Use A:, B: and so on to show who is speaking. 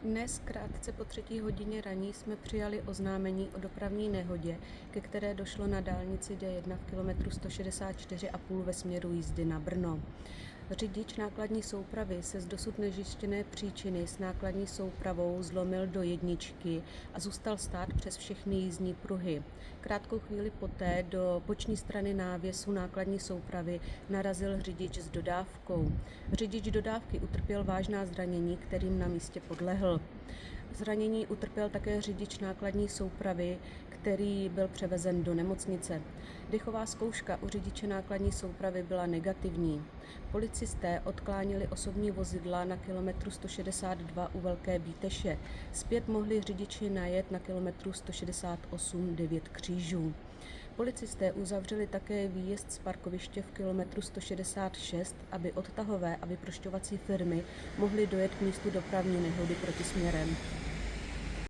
A: Dnes krátce po 3. hodině raní jsme přijali oznámení o dopravní nehodě, ke které došlo na dálnici D1 v kilometru 164,5 ve směru jízdy na Brno. Řidič nákladní soupravy se z dosud nezjištěné příčiny s nákladní soupravou zlomil do jedničky a zůstal stát přes všechny jízdní pruhy. Krátkou chvíli poté do boční strany návěsu nákladní soupravy narazil řidič s dodávkou. Řidič dodávky utrpěl vážná zranění, kterým na místě podlehl. Zranění utrpěl také řidič nákladní soupravy, který byl převezen do nemocnice. Dechová zkouška u řidiče nákladní soupravy byla negativní. Policisté odklánili osobní vozidla na kilometru 162 u Velké Bíteše. Zpět mohli řidiči najet na kilometru 168 9 Křížů. Policisté uzavřeli také výjezd z parkoviště v kilometru 166, aby odtahové a vyprošťovací firmy mohly dojet k místu dopravní nehody protisměrem.